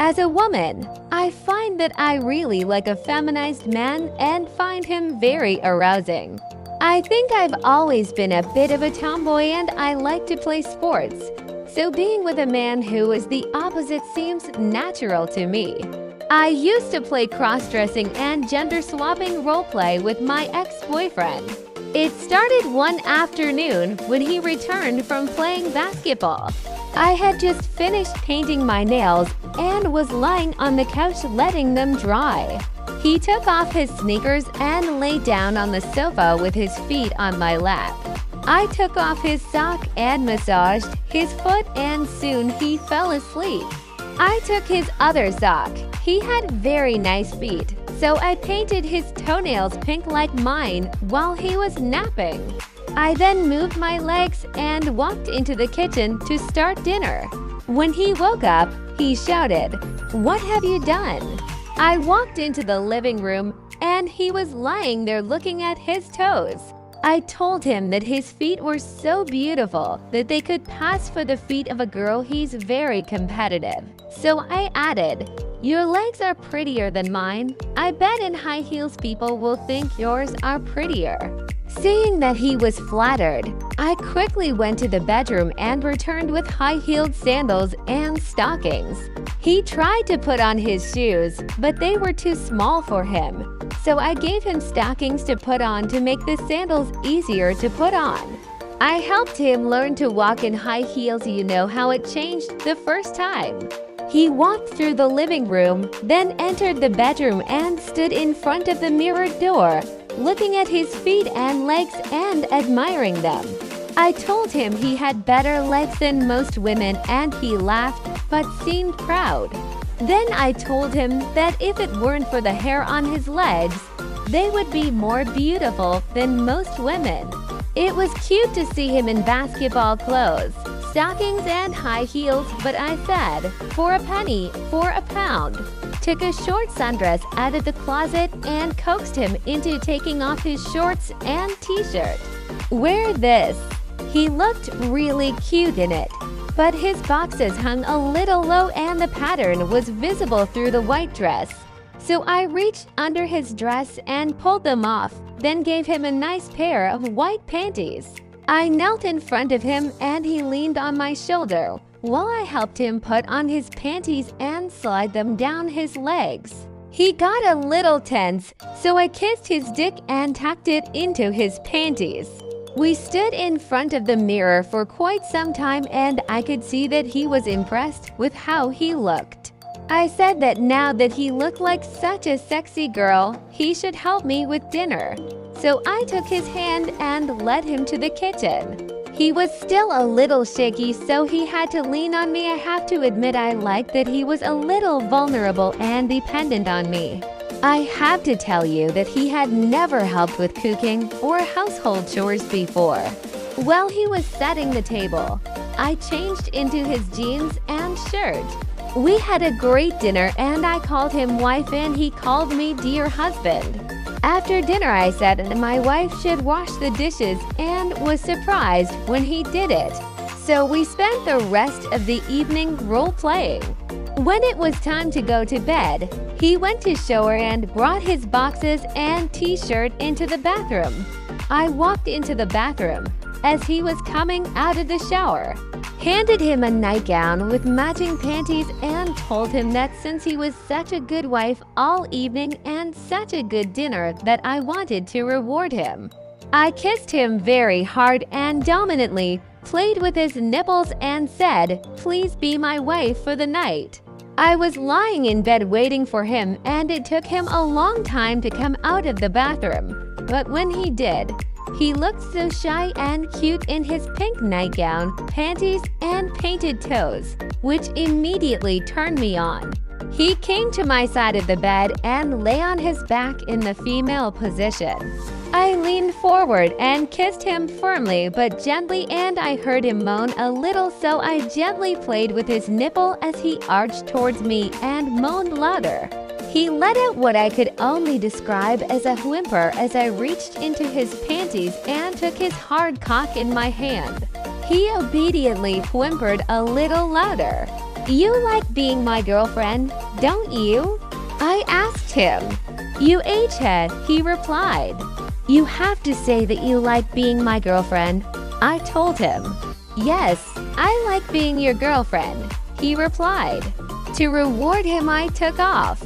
As a woman, I find that I really like a feminized man and find him very arousing. I think I've always been a bit of a tomboy and I like to play sports, so being with a man who is the opposite seems natural to me. I used to play cross-dressing and gender-swapping roleplay with my ex-boyfriend. It started one afternoon when he returned from playing basketball. I had just finished painting my nails and was lying on the couch letting them dry. He took off his sneakers and lay down on the sofa with his feet on my lap. I took off his sock and massaged his foot and soon he fell asleep. I took his other sock. He had very nice feet, so I painted his toenails pink like mine while he was napping. I then moved my legs and walked into the kitchen to start dinner. When he woke up, he shouted, "What have you done?" I walked into the living room and he was lying there looking at his toes. I told him that his feet were so beautiful that they could pass for the feet of a girl. He's very competitive. So I added, "Your legs are prettier than mine. I bet in high heels people will think yours are prettier." Seeing that he was flattered, I quickly went to the bedroom and returned with high-heeled sandals and stockings. He tried to put on his shoes, but they were too small for him. So I gave him stockings to put on to make the sandals easier to put on. I helped him learn to walk in high heels. You know how it changed the first time. He walked through the living room, then entered the bedroom and stood in front of the mirrored door, looking at his feet and legs and admiring them. I told him he had better legs than most women and he laughed but seemed proud. Then I told him that if it weren't for the hair on his legs, they would be more beautiful than most women. It was cute to see him in basketball clothes, stockings and high heels, but I said, "For a penny, for a pound." Took a short sundress out of the closet and coaxed him into taking off his shorts and t-shirt. "Wear this." He looked really cute in it, but his boxes hung a little low and the pattern was visible through the white dress. So I reached under his dress and pulled them off, then gave him a nice pair of white panties. I knelt in front of him and he leaned on my shoulder while I helped him put on his panties and slide them down his legs. He got a little tense, so I kissed his dick and tucked it into his panties. We stood in front of the mirror for quite some time and I could see that he was impressed with how he looked. I said that now that he looked like such a sexy girl, he should help me with dinner. So I took his hand and led him to the kitchen. He was still a little shaky, so he had to lean on me. I have to admit I liked that he was a little vulnerable and dependent on me. I have to tell you that he had never helped with cooking or household chores before. While he was setting the table, I changed into his jeans and shirt. We had a great dinner and I called him wife and he called me dear husband. After dinner I said my wife should wash the dishes and was surprised when he did it. So we spent the rest of the evening role-playing. When it was time to go to bed, he went to shower and brought his boxes and t-shirt into the bathroom. I walked into the bathroom as he was coming out of the shower, handed him a nightgown with matching panties and told him that since he was such a good wife all evening and such a good dinner that I wanted to reward him. I kissed him very hard and dominantly, played with his nipples and said, "Please be my wife for the night." I was lying in bed waiting for him and it took him a long time to come out of the bathroom. But when he did, he looked so shy and cute in his pink nightgown, panties, and painted toes, which immediately turned me on. He came to my side of the bed and lay on his back in the female position. I leaned forward and kissed him firmly but gently and I heard him moan a little, so I gently played with his nipple as he arched towards me and moaned louder. He let out what I could only describe as a whimper as I reached into his panties and took his hard cock in my hand. He obediently whimpered a little louder. You like being my girlfriend, don't you? I asked him. You H-head, he replied. You have to say that you like being my girlfriend. I told him. Yes, I like being your girlfriend, he replied. To reward him, I took off.